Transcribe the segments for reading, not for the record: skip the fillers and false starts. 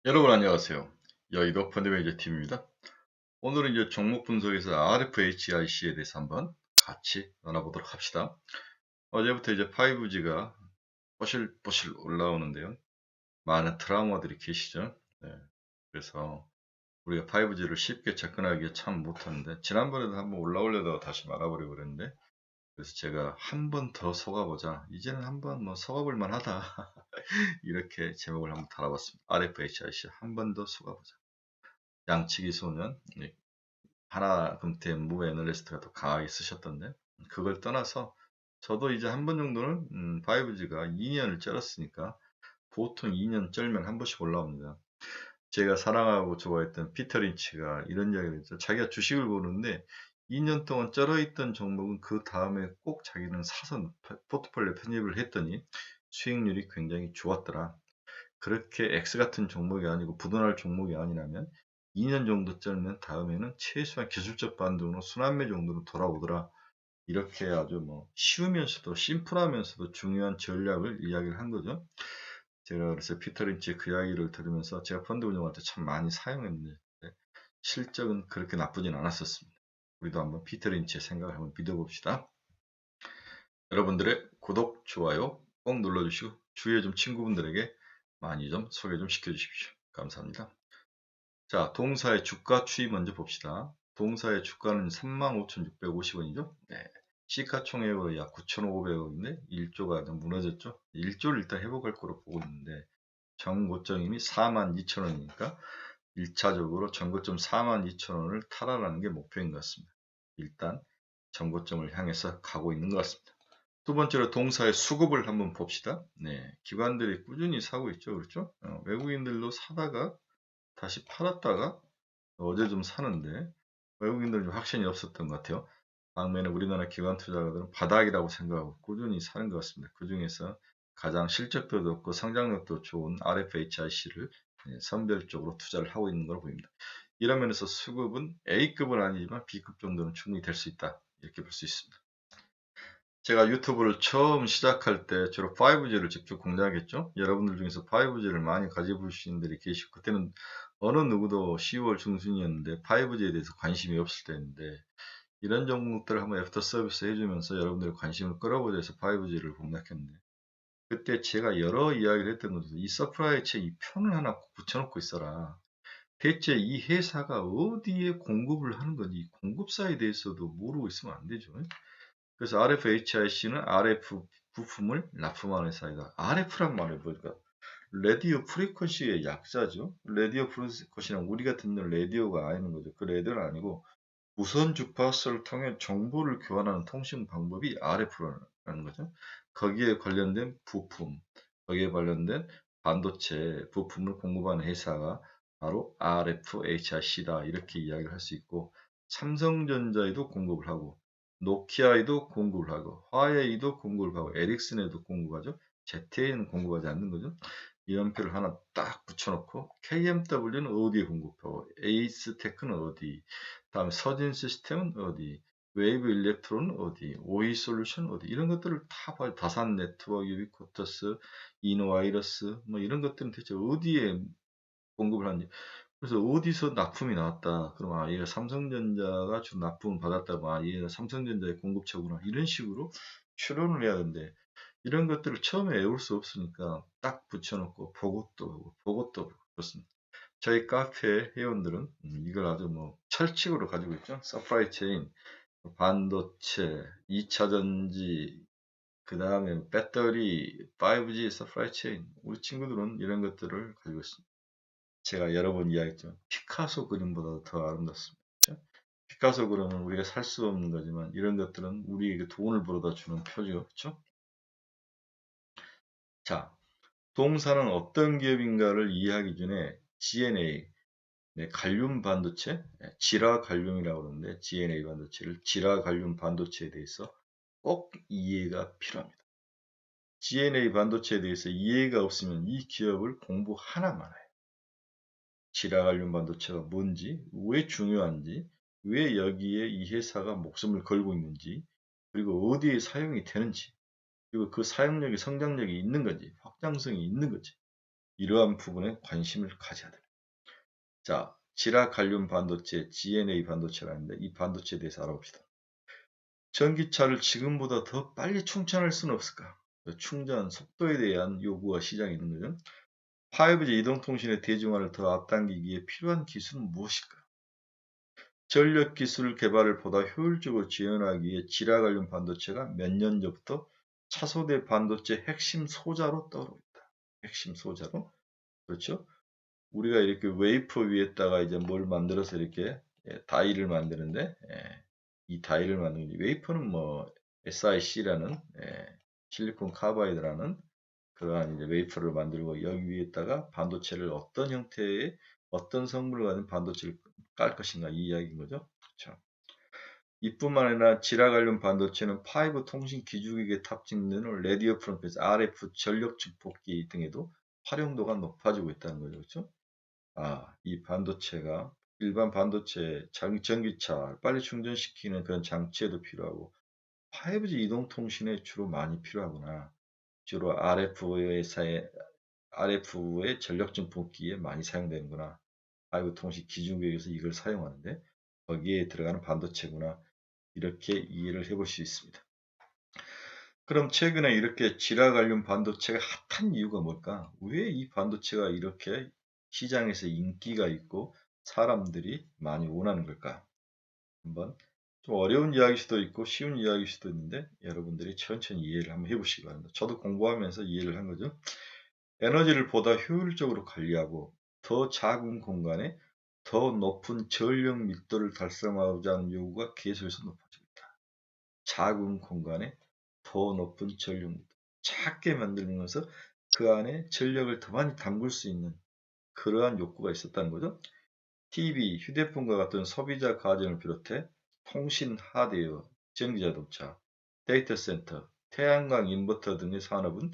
여러분 안녕하세요. 여의도 펀드매니저 팀입니다. 오늘은 이제 종목 분석에서 RFHIC에 대해서 한번 같이 나눠보도록 합시다. 어제부터 이제 5G가 뽀실뽀실 올라오는데요. 많은 트라우마들이 계시죠. 네. 그래서 우리가 5G를 쉽게 접근하기가 참 못하는데 지난번에도 한번 올라오려다가 다시 말아버리고 그랬는데 그래서 제가 한 번 더 속아보자. 이제는 한번 뭐 속아볼 만하다. 이렇게 제목을 한번 달아봤습니다. RFHIC 한 번 더 속아보자. 양치기 소년, 하나 금태 무브 애널리스트가 더 강하게 쓰셨던데 그걸 떠나서 저도 이제 한 번 정도는 5G가 2년을 쩔었으니까 보통 2년 쩔면 한 번씩 올라옵니다. 제가 사랑하고 좋아했던 피터 린치가 이런 이야기를 했죠. 자기가 주식을 보는데 2년 동안 쩔어있던 종목은 그 다음에 꼭 자기는 사서 포트폴리오 편입을 했더니 수익률이 굉장히 좋았더라. 그렇게 X 같은 종목이 아니고 부도날 종목이 아니라면 2년 정도 쩔면 다음에는 최소한 기술적 반등으로 순환매 정도로 돌아오더라. 이렇게 아주 뭐 쉬우면서도 심플하면서도 중요한 전략을 이야기를 한 거죠. 제가 그래서 피터 린치의 그 이야기를 들으면서 제가 펀드 운용할 때 참 많이 사용했는데 실적은 그렇게 나쁘진 않았었습니다. 우리도 한번 피터 린치의 생각을 한번 믿어봅시다. 여러분들의 구독, 좋아요 꼭 눌러주시고 주위에 좀 친구분들에게 많이 좀 소개 좀 시켜주십시오. 감사합니다. 자, 동사의 주가 추이 먼저 봅시다. 동사의 주가는 35,650원이죠. 네. 시가총액으로 약 9,500억인데 1조가 좀 무너졌죠. 1조를 일단 회복할 거로 보고 있는데 전고점이 42,000원이니까 1차적으로 전고점 42,000원을 탈환하는 게 목표인 것 같습니다. 일단 전고점을 향해서 가고 있는 것 같습니다. 두 번째로 동사의 수급을 한번 봅시다. 네, 기관들이 꾸준히 사고 있죠. 그렇죠? 외국인들도 사다가 다시 팔았다가 어제 좀 사는데 외국인들은 좀 확신이 없었던 것 같아요. 반면에 우리나라 기관 투자자들은 바닥이라고 생각하고 꾸준히 사는 것 같습니다. 그 중에서 가장 실적도 좋고 성장력도 좋은 RFHIC를 선별적으로 투자를 하고 있는 걸로 보입니다. 이런 면에서 수급은 A급은 아니지만 B급 정도는 충분히 될 수 있다. 이렇게 볼 수 있습니다. 제가 유튜브를 처음 시작할 때 주로 5G를 직접 공략했죠. 여러분들 중에서 5G를 많이 가지고 계신 분들이 계시고 그때는 어느 누구도 10월 중순이었는데 5G에 대해서 관심이 없을 때인데 이런 종목들을 한번 애프터 서비스 해주면서 여러분들의 관심을 끌어보자 해서 5G를 공략했는데 그때 제가 여러 이야기를 했던 것은 이 서프라이 체인 이 편을 하나 붙여놓고 있어라. 대체 이 회사가 어디에 공급을 하는 건지 공급사에 대해서도 모르고 있으면 안 되죠. 그래서 RFHIC는 RF 부품을 납품하는 회사이다. RF란 말이 뭘까? 라디오 프리퀀시의 약자죠. 라디오 프리퀀시는 우리가 듣는 라디오가 아닌 거죠. 그 라디오는 아니고 무선 주파수를 통해 정보를 교환하는 통신 방법이 RF라는 거죠. 거기에 관련된 부품, 거기에 관련된 반도체 부품을 공급하는 회사가 바로 RFHIC다. 이렇게 이야기를 할 수 있고, 삼성전자에도 공급을 하고, 노키아에도 공급을 하고, 화웨이도 공급을 하고, 에릭슨에도 공급하죠. ZTE는 공급하지 않는 거죠. 이연표를 하나 딱 붙여놓고, KMW는 어디에 공급하고, 에이스테크는 어디, 다음에 서진 시스템은 어디, 웨이브 일렉트론은 어디, 오이 솔루션 어디, 이런 것들을 다 봐요. 다산 네트워크, 유비쿼터스, 이노와이러스, 뭐 이런 것들은 대체 어디에 공급을 하는지. 그래서 어디서 납품이 나왔다. 그럼 아, 얘가 삼성전자가 주 납품을 받았다고, 아, 얘가 삼성전자의 공급처구나. 이런 식으로 추론을 해야 되는데, 이런 것들을 처음에 외울 수 없으니까 딱 붙여놓고 보고 또 보고, 보고 또 보고, 그렇습니다. 저희 카페 회원들은 이걸 아주 뭐 철칙으로 가지고 있죠. 서프라이 체인, 반도체, 2차 전지, 그 다음에 배터리, 5G 서프라이 체인. 우리 친구들은 이런 것들을 가지고 있습니다. 제가 여러 번 이야기했지만 피카소 그림보다 더 아름답습니다. 그렇죠? 피카소 그림은 우리가 살 수 없는 거지만 이런 것들은 우리에게 돈을 벌어다 주는 표죠. 그렇죠? 자, 동사는 어떤 기업인가를 이해하기 전에 GNA, 네, 갈륨 반도체, 지라 갈륨이라고 그러는데 GNA 반도체를 지라 갈륨 반도체에 대해서 꼭 이해가 필요합니다. GNA 반도체에 대해서 이해가 없으면 이 기업을 공부 하나만 해요. 지라 갈륨 반도체가 뭔지, 왜 중요한지, 왜 여기에 이 회사가 목숨을 걸고 있는지, 그리고 어디에 사용이 되는지, 그리고 그 사용력이 성장력이 있는 건지, 확장성이 있는 건지, 이러한 부분에 관심을 가져야 됩니다. 자, 지라갈륨 반도체, GNA 반도체라는데 이 반도체에 대해서 알아봅시다. 전기차를 지금보다 더 빨리 충전할 수는 없을까? 충전 속도에 대한 요구가 시장에 있는 거죠. 5G 이동통신의 대중화를 더 앞당기기 위해 필요한 기술은 무엇일까? 전력 기술 개발을 보다 효율적으로 지원하기 위해 지라갈륨 반도체가 몇 년 전부터 차세대 반도체 핵심 소자로 떠오르고 있다. 핵심 소자로. 그렇죠? 우리가 이렇게 웨이퍼 위에다가 이제 뭘 만들어서 이렇게 다이를 만드는데 이 다이를 만드는 웨이퍼는 뭐 SiC라는 실리콘 카바이드라는 그러한 이제 웨이퍼를 만들고 여기 위에다가 반도체를 어떤 형태의 어떤 성분을 가진 반도체를 깔 것인가 이 이야기인 거죠. 그렇죠. 이뿐만 아니라 지라갈륨 반도체는 5 통신 기주기에 탑재되는 레디오 프롬프에서 RF 전력 증폭기 등에도 활용도가 높아지고 있다는 거죠. 그렇죠? 이 반도체가 일반 반도체, 전기차 빨리 충전시키는 그런 장치에도 필요하고 5G 이동통신에 주로 많이 필요하구나. 주로 RF의 전력 증폭기에 많이 사용되는구나. 5 통신 기준구역에서 이걸 사용하는데 거기에 들어가는 반도체구나. 이렇게 이해를 해볼 수 있습니다. 그럼 최근에 이렇게 지라갈륨 반도체가 핫한 이유가 뭘까? 왜 이 반도체가 이렇게 시장에서 인기가 있고 사람들이 많이 원하는 걸까? 한번 좀 어려운 이야기일 수도 있고 쉬운 이야기일 수도 있는데 여러분들이 천천히 이해를 한번 해보시기 바랍니다. 저도 공부하면서 이해를 한 거죠. 에너지를 보다 효율적으로 관리하고 더 작은 공간에 더 높은 전력密도를 달성하고자 하는 요구가 계속해서 높아지고 있다. 작은 공간에 더 높은 전력密도, 작게 만들면서 그 안에 전력을 더 많이 담글 수 있는 그러한 욕구가 있었다는 거죠. TV, 휴대폰과 같은 소비자 가전을 비롯해 통신 하드웨어, 전기자동차, 데이터 센터, 태양광 인버터 등의 산업은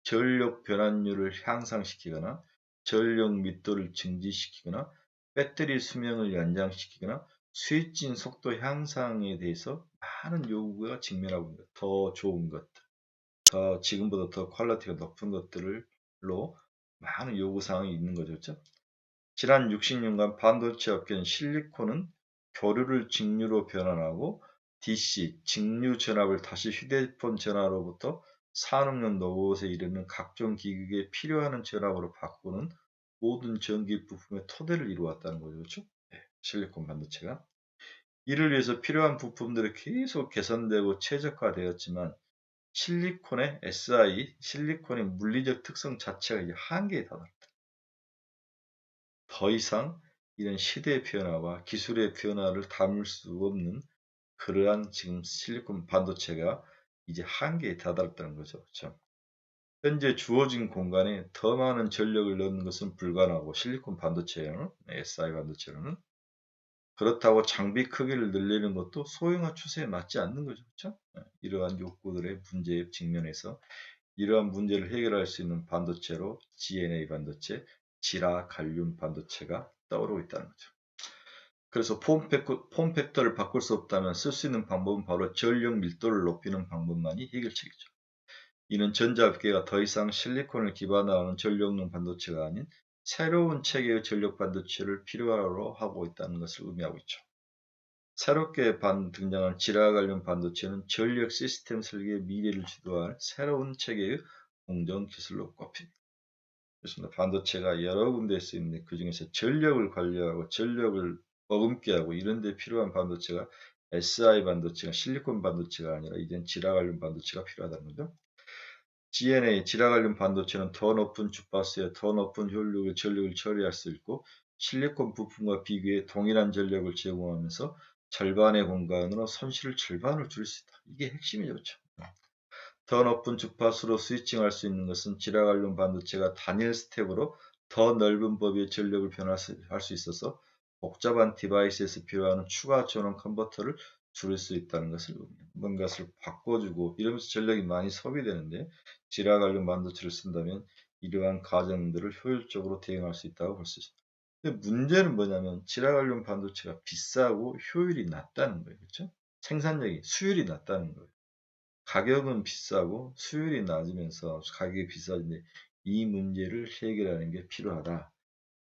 전력 변환율을 향상시키거나 전력密도를 증지시키거나 배터리 수명을 연장시키거나 스위칭 속도 향상에 대해서 많은 요구가 직면하고 있는 것. 더 좋은 것들, 더 지금보다 더 퀄리티가 높은 것들로 많은 요구사항이 있는 거죠. 그렇죠? 지난 60년간 반도체 업계는 실리콘은 교류를 직류로 변환하고 DC, 직류 전압을 다시 휴대폰 전압으로부터 산업용 로봇에 이르는 각종 기기에 필요한 전압으로 바꾸는 모든 전기 부품의 토대를 이루었다는 거죠. 그렇죠? 실리콘 반도체가. 이를 위해서 필요한 부품들이 계속 개선되고 최적화되었지만 실리콘의 실리콘의 물리적 특성 자체가 이제 한계에 다다랐다. 더 이상 이런 시대의 변화와 기술의 변화를 담을 수 없는 그러한 지금 실리콘 반도체가 이제 한계에 다다랐다는 거죠. 그렇죠? 현재 주어진 공간에 더 많은 전력을 넣는 것은 불가능하고 실리콘 반도체는 SI 반도체로는 그렇다고 장비 크기를 늘리는 것도 소형화 추세에 맞지 않는 거죠. 그렇죠? 이러한 욕구들의 문제에 직면해서 이러한 문제를 해결할 수 있는 반도체로 GNA 반도체, 지라갈륨 반도체가 떠오르고 있다는 거죠. 그래서 폼팩터를 바꿀 수 없다면 쓸 수 있는 방법은 바로 전력 밀도를 높이는 방법만이 해결책이죠. 이는 전자업계가 더 이상 실리콘을 기반으로 하는 전력용 반도체가 아닌 새로운 체계의 전력 반도체를 필요로 하고 있다는 것을 의미하고 있죠. 새롭게 등장한 지라갈륨 반도체는 전력 시스템 설계의 미래를 주도할 새로운 체계의 공정 기술로 꼽힙니다. 그렇습니다. 반도체가 여러 군데에 쓰이는데 그 중에서 전력을 관리하고 전력을 머금게 하고 이런 데 필요한 반도체가 SI 반도체가 실리콘 반도체가 아니라 이젠 지라갈륨 반도체가 필요하다는 거죠. GNA, 지라갈륨 반도체는 더 높은 주파수에 더 높은 효율력의 전력을 처리할 수 있고 실리콘 부품과 비교해 동일한 전력을 제공하면서 절반의 공간으로 손실을 절반을 줄일 수 있다. 이게 핵심이죠. 그렇죠? 더 높은 주파수로 스위칭할 수 있는 것은 지라갈륨 반도체가 단일 스텝으로 더 넓은 범위의 전력을 변화할 수 있어서 복잡한 디바이스에서 필요한 추가 전원 컨버터를 줄일 수 있다는 것을 의미합니다. 뭔가를 바꿔주고 이러면서 전력이 많이 소비되는데 지라갈륨 반도체를 쓴다면 이러한 과정들을 효율적으로 대응할 수 있다고 볼 수 있습니다. 근데 문제는 뭐냐면 지라갈륨 반도체가 비싸고 효율이 낮다는 거예요. 그렇죠? 생산력이 수율이 낮다는 거예요. 가격은 비싸고 수율이 낮으면서 가격이 비싸진데 이 문제를 해결하는 게 필요하다.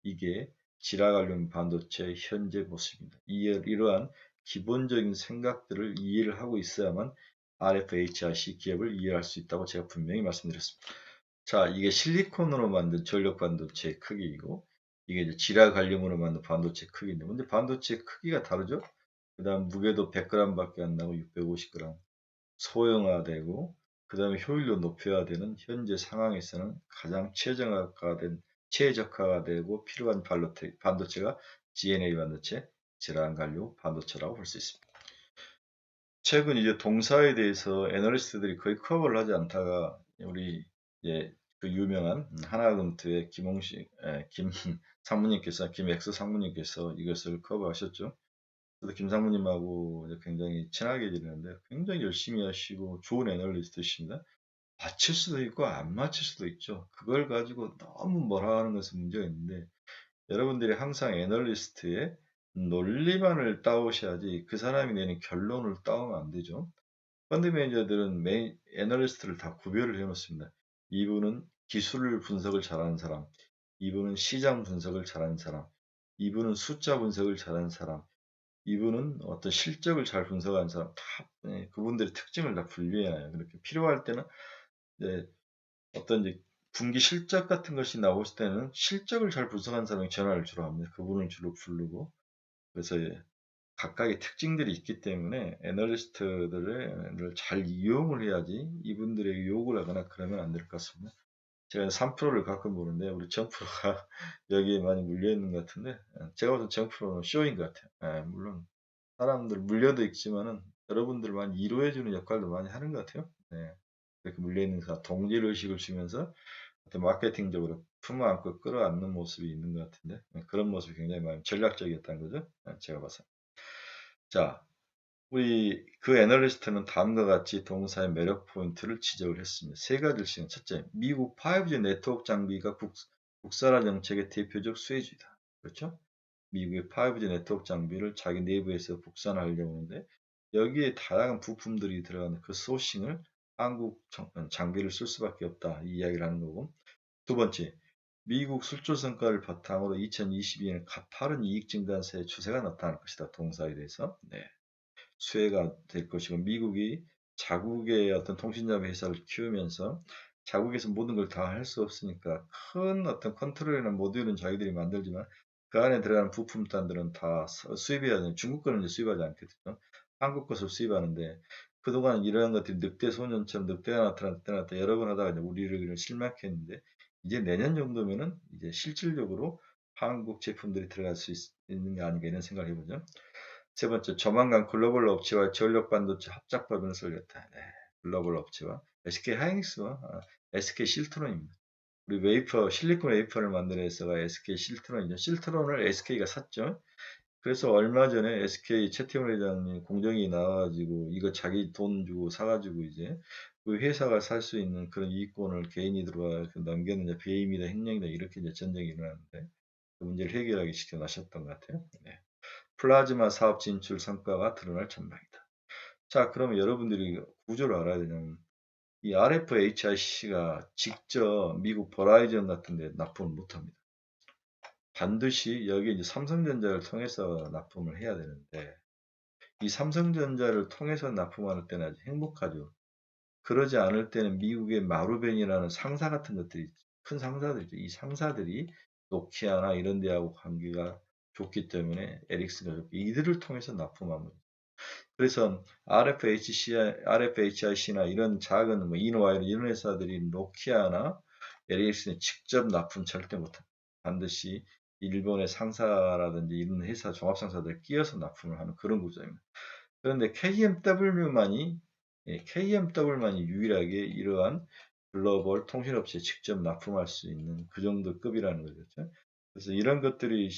이게 지라갈륨 반도체의 현재 모습입니다. 이러한 기본적인 생각들을 이해를 하고 있어야만 RFHIC 기업을 이해할 수 있다고 제가 분명히 말씀드렸습니다. 자, 이게 실리콘으로 만든 전력 반도체 크기이고, 이게 이제 지라갈륨으로 만든 반도체 크기인데, 근데 반도체 크기가 다르죠? 그 다음 무게도 100g 밖에 안 나고 650g. 소형화되고, 그 다음에 효율도 높여야 되는 현재 상황에서는 가장 최적화가 되고 필요한 반도체가 GNA 반도체, 지라갈륨 반도체라고 볼 수 있습니다. 최근 이제 동사에 대해서 애널리스트들이 거의 커버를 하지 않다가 우리 이제 그 유명한 하나금투의 김 상무님께서 김엑스 상무님께서 이것을 커버하셨죠. 그래서 김 상무님하고 이제 굉장히 친하게 지내는데 굉장히 열심히 하시고 좋은 애널리스트이십니다. 맞출 수도 있고 안 맞출 수도 있죠. 그걸 가지고 너무 뭐라 하는 것은 문제가 있는데 여러분들이 항상 애널리스트의 논리만을 따오셔야지 그 사람이 내는 결론을 따오면 안 되죠. 펀드 매니저들은 애널리스트를 다 구별을 해놓습니다. 이분은 기술 분석을 잘하는 사람, 이분은 시장 분석을 잘하는 사람, 이분은 숫자 분석을 잘하는 사람, 이분은 어떤 실적을 잘 분석하는 사람, 다 그분들의 특징을 다 분류해놔요. 그렇게 필요할 때는 이제 어떤 이제 분기 실적 같은 것이 나왔을 때는 실적을 잘 분석하는 사람이 전화를 주로 합니다. 그분을 주로 부르고 그래서 각각의 특징들이 있기 때문에 애널리스트들을 잘 이용을 해야지 이분들에게 욕을 하거나 그러면 안 될 것 같습니다. 제가 3%를 가끔 보는데 우리 정프로가 여기에 많이 물려 있는 것 같은데 제가 봐서 정프로는 쇼인 것 같아요. 물론 사람들 물려도 있지만은 여러분들 많이 이로해주는 역할도 많이 하는 것 같아요. 네. 이렇게 물려 있는 동질 의식을 주면서 어떤 마케팅적으로 품어안고 끌어안는 모습이 있는 것 같은데 그런 모습이 굉장히 많이 전략적이었다는 거죠. 제가 봐서. 자, 우리 그 애널리스트는 다음과 같이 동사의 매력 포인트를 지적을 했습니다. 세 가지를 시행. 첫째, 미국 5G 네트워크 장비가 국산화 정책의 대표적 수혜주다. 그렇죠? 미국의 5G 네트워크 장비를 자기 내부에서 국산화하려고 하는데 여기에 다양한 부품들이 들어가는 그 소싱을 한국 장비를 쓸 수밖에 없다. 이 이야기를 하는 거고. 두 번째, 미국 수출 성과를 바탕으로 2022년 가파른 이익 증가세의 추세가 나타날 것이다. 동사에 대해서. 네. 수혜가 될 것이고 미국이 자국의 어떤 통신장비 회사를 키우면서 자국에서 모든 걸 다 할 수 없으니까 큰 어떤 컨트롤이나 모듈은 자기들이 만들지만 그 안에 들어가는 부품단들은 다 수입해야 되는 중국 거는 이제 수입하지 않거든요. 한국 것을 수입하는데 그동안 이러한 것들이 늑대 소년처럼 늑대가 나타났다 여러 번 하다가 이제 우리를 실망케 했는데 이제 내년 정도면은 이제 실질적으로 한국 제품들이 들어갈 수 있는 게 아닌가 이런 생각을 해보죠. 세 번째, 조만간 글로벌 업체와 전력 반도체 합작 법인을 설렸다. 네, 글로벌 업체와 SK 하이닉스와 SK 실트론입니다. 우리 실리콘 웨이퍼를 만드는 회사가 SK 실트론이죠. 실트론을 SK가 샀죠. 그래서 얼마 전에 SK 최태원 회장님 공정이 나와가지고 이거 자기 돈 주고 사가지고 이제 그 회사가 살 수 있는 그런 이권을 개인이 들어와 넘겼느냐 배임이다 횡령이다 이렇게 이제 전쟁이 일어났는데 그 문제를 해결하기 시켜나셨던 것 같아요. 네. 플라즈마 사업 진출 성과가 드러날 전망이다. 자, 그러면 여러분들이 구조를 알아야 되냐면 이 RFHIC가 직접 미국 버라이전 같은 데 납품을 못합니다. 반드시 여기 이제 삼성전자를 통해서 납품을 해야 되는데 이 삼성전자를 통해서 납품할 때는 아주 행복하죠. 그러지 않을 때는 미국의 마루벤이라는 상사 같은 것들이 큰 상사들이죠. 이 상사들이 노키아나 이런 데하고 관계가 좋기 때문에 에릭슨가 이들을 통해서 납품합니다. 그래서 RFHIC나 이런 작은 뭐 이노와이어 이런 회사들이 노키아나 에릭슨에 직접 납품 절대 못합니다. 반드시 일본의 상사라든지 이런 회사 종합상사들 끼어서 납품을 하는 그런 구조입니다. 그런데 KMW만이 유일하게 이러한 글로벌 통신업체에 직접 납품할 수 있는 그 정도 급이라는 거죠. 그래서 이런 것들이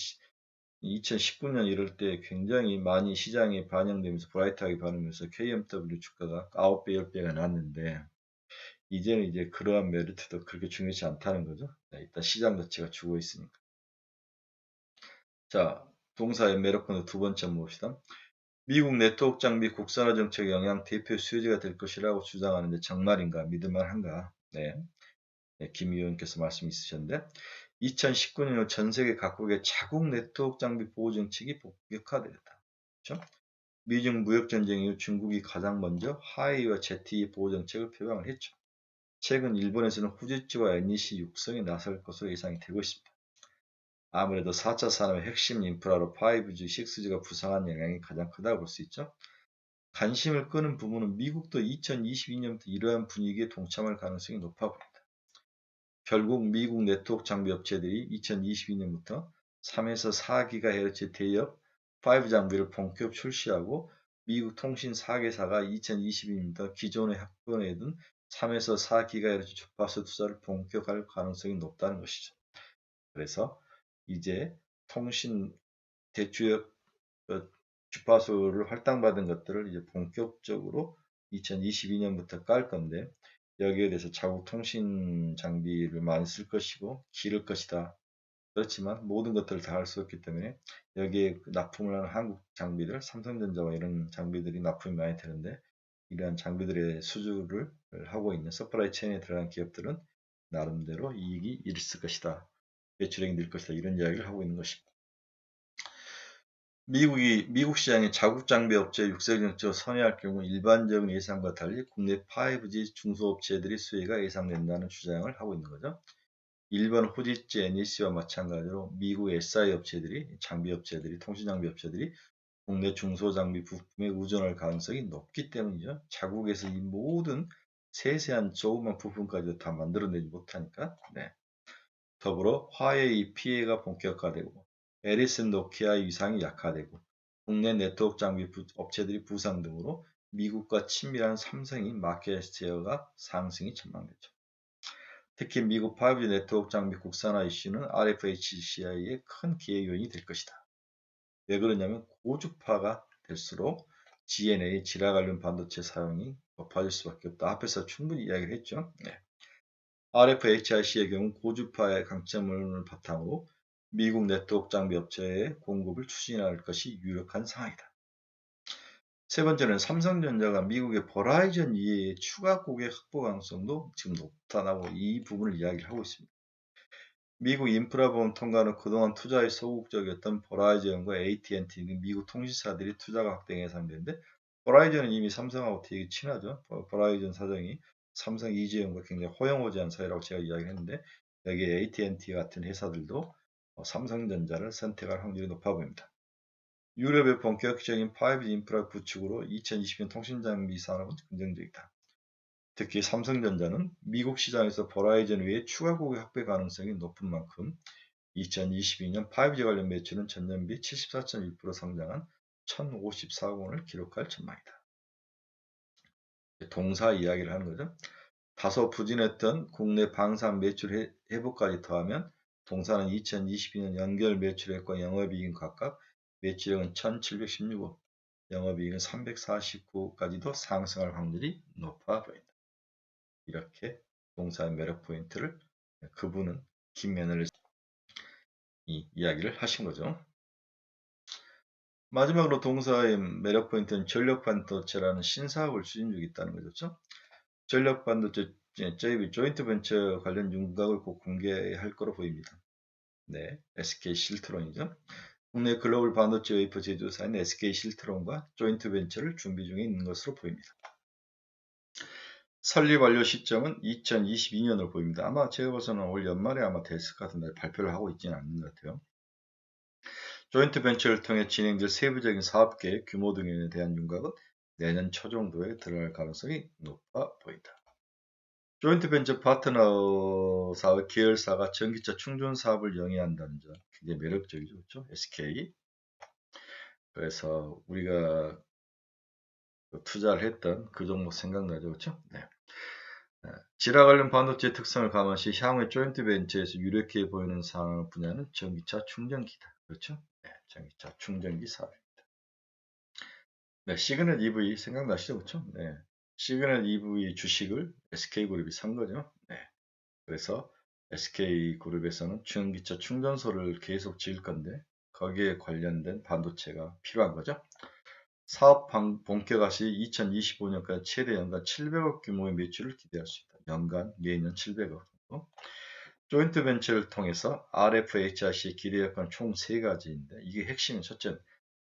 2019년 이럴 때 굉장히 많이 시장에 반영되면서 브라이트하게 반응하면서 KMW 주가가 9배, 10배가 났는데 이제는 이제 그러한 메리트도 그렇게 중요치 않다는 거죠. 네, 일단 시장 자체가 주고 있으니까. 자, 동사의 매력권의 두 번째 한번 봅시다. 미국 네트워크 장비 국산화 정책 영향 대표 수혜지가 될 것이라고 주장하는데 정말인가 믿을만한가? 네. 김 의원께서 말씀 있으셨는데 2019년 전 세계 각국의 자국 네트워크 장비 보호 정책이 본격화되었다. 그렇죠? 미중 무역 전쟁 이후 중국이 가장 먼저 화웨이와 ZTE 보호 정책을 표방을 했죠. 최근 일본에서는 후지츠와 NEC 육성에 나설 것으로 예상이 되고 있습니다. 아무래도 4차 산업의 핵심 인프라로 5G, 6G가 부상한 영향이 가장 크다고 볼 수 있죠. 관심을 끄는 부분은 미국도 2022년부터 이러한 분위기에 동참할 가능성이 높아 보입니다. 결국 미국 네트워크 장비 업체들이 2022년부터 3에서 4GHz 대역 5 장비를 본격 출시하고 미국 통신 4개사가 2022년부터 기존에 확보해둔 3에서 4GHz 주파수 투자를 본격화할 가능성이 높다는 것이죠. 그래서 이제 통신 대주역 주파수를 할당받은 것들을 이제 본격적으로 2022년부터 깔 건데 여기에 대해서 자국 통신 장비를 많이 쓸 것이고 기를 것이다. 그렇지만 모든 것들을 다 할 수 없기 때문에 여기에 납품을 하는 한국 장비들, 삼성전자와 이런 장비들이 납품이 많이 되는데 이러한 장비들의 수주를 하고 있는 서플라이 체인에 들어간 기업들은 나름대로 이익이 있을 것이다. 매출액이 늘 것이다. 이런 이야기를 하고 있는 것입니다. 미국 시장의 자국 장비 업체 육색 정책을 선회할 경우 일반적인 예상과 달리 국내 5G 중소업체들이 수혜가 예상된다는 주장을 하고 있는 거죠. 일본 후지츠 NEC와 마찬가지로 미국 SI 업체들이 장비 업체들이 통신 장비 업체들이 국내 중소장비 부품에 의존할 가능성이 높기 때문이죠. 자국에서 이 모든 세세한 조그만 부품까지 다 만들어내지 못하니까. 네. 더불어 화웨이 피해가 본격화되고 에리슨 노키아의 위상이 약화되고 국내 네트워크 장비 업체들이 부상 등으로 미국과 친밀한 삼성이 마켓 시어가 상승이 전망되죠. 특히 미국 5G 네트워크 장비 국산화 이슈는 RFHCI의 큰 기회 요인이 될 것이다. 왜 그러냐면 고주파가 될수록 GNA 지라 관련 반도체 사용이 높아질 수밖에 없다. 앞에서 충분히 이야기를 했죠. 네. RFHIC의 경우 고주파의 강점을 바탕으로 미국 네트워크 장비 업체의 공급을 추진할 것이 유력한 상황이다. 세 번째는 삼성전자가 미국의 버라이전 이외의 추가 고객 확보 가능성도 지금 높다고 이 부분을 이야기를 하고 있습니다. 미국 인프라 보험 통과는 그동안 투자에 소극적이었던 버라이전과 AT&T 등 미국 통신사들이 투자가 확대 예상되는데 버라이전은 이미 삼성하고 되게 친하죠. 버라이전 사장이 삼성 이재용과 굉장히 호영호재한 사이라고 제가 이야기했는데 여기에 AT&T 같은 회사들도 삼성전자를 선택할 확률이 높아 보입니다. 유럽의 본격적인 5G 인프라 구축으로 2020년 통신장비 산업은 긍정적이다. 특히 삼성전자는 미국 시장에서 버라이전 외에 추가 고객 확대 가능성이 높은 만큼 2022년 5G 관련 매출은 전년비 74.1% 성장한 1054억 원을 기록할 전망이다. 동사 이야기를 하는 거죠. 다소 부진했던 국내 방산 매출 회복까지 더하면 동사는 2022년 연결 매출액과 영업이익은 각각 매출액은 1716억, 영업이익은 349억까지도 상승할 확률이 높아 보인다. 이렇게 동사의 매력 포인트를 그분은 김매너를 이야기를 하신 거죠. 마지막으로 동사의 매력 포인트는 전력 반도체라는 신사업을 추진 중에 있다는 거죠. 전력 반도체 JV 조인트 벤처 관련 윤곽을 곧 공개할 거로 보입니다. 네, SK 실트론이죠. 국내 글로벌 반도체 웨이퍼 제조사인 SK 실트론과 조인트 벤처를 준비 중에 있는 것으로 보입니다. 설립 완료 시점은 2022년으로 보입니다. 아마 제가 봐서는 올 연말에 아마 됐을 것 같은데 발표를 하고 있지는 않는 것 같아요. 조인트 벤처를 통해 진행될 세부적인 사업 계획, 규모 등에 대한 윤곽은 내년 초 정도에 들어갈 가능성이 높아 보인다. 조인트 벤처 파트너 사업 계열사가 전기차 충전 사업을 영위한다는 점 굉장히 매력적이죠. 그렇죠? SK. 그래서 우리가 투자를 했던 그 종목 생각나죠. 그렇죠? 네. 지라 관련 반도체 특성을 감안시 향후에 조인트 벤처에서 유력해 보이는 산업 분야는 전기차 충전기다. 그렇죠? 네, 전기차 충전기 사업입니다. 네, 시그널 EV 생각나시죠? 그렇죠? 네. 시그널 EV 주식을 SK그룹이 산 거죠. 네. 그래서 SK그룹에서는 전기차 충전소를 계속 지을 건데 거기에 관련된 반도체가 필요한 거죠. 사업 본격화 시 2025년까지 최대 연간 700억 규모의 매출을 기대할 수 있다. 연간 매년 700억. 조인트 벤처를 통해서 RFHIC의 기대 여건은 총 3가지인데 이게 핵심은 첫째는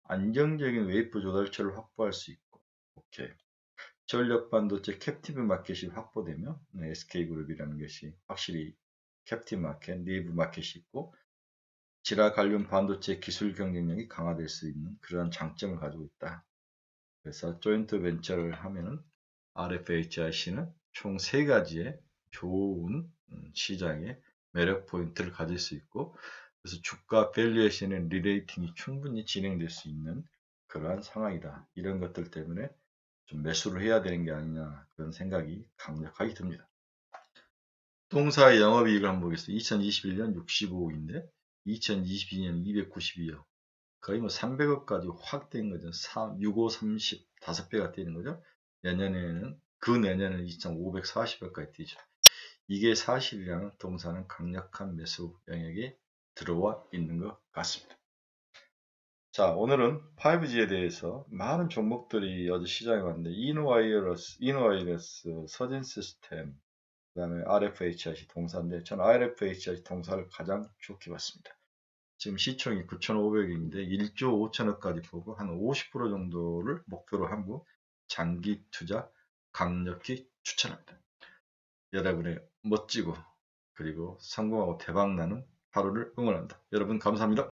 안정적인 웨이프 조달처를 확보할 수 있고, 오케이. 전력 반도체 캡티브 마켓이 확보되며 SK그룹이라는 것이 확실히 캡티브 마켓, 내부 마켓이 있고 지라 관련 반도체 기술 경쟁력이 강화될 수 있는 그러한 장점을 가지고 있다. 그래서 조인트 벤처를 하면은 RFHIC는 총 3가지의 좋은 시장의 매력 포인트를 가질 수 있고, 그래서 주가 밸류에이션의 리레이팅이 충분히 진행될 수 있는 그러한 상황이다. 이런 것들 때문에 좀 매수를 해야 되는 게 아니냐, 그런 생각이 강력하게 듭니다. 동사의 영업이익을 한번 보겠습니다. 2021년 65억인데 2022년 292억, 거의 뭐 300억까지 확 된 거죠. 65, 30, 5배가 뛰는 거죠. 내년에는, 그 내년에는 2,540억까지 뛰죠. 이게 사실이라면 동사는 강력한 매수 영역에 들어와 있는 것 같습니다. 자, 오늘은 5G에 대해서 많은 종목들이 어제 시장에 왔는데, 이노와이러스, 서진 시스템, 그 다음에 RFHIC 동사인데, 저는 RFHIC 동사를 가장 좋게 봤습니다. 지금 시총이 9,500억인데 1조 5천억까지 보고 한 50% 정도를 목표로 하고 장기 투자 강력히 추천합니다. 여러분의 멋지고 그리고 성공하고 대박나는 하루를 응원한다. 여러분 감사합니다.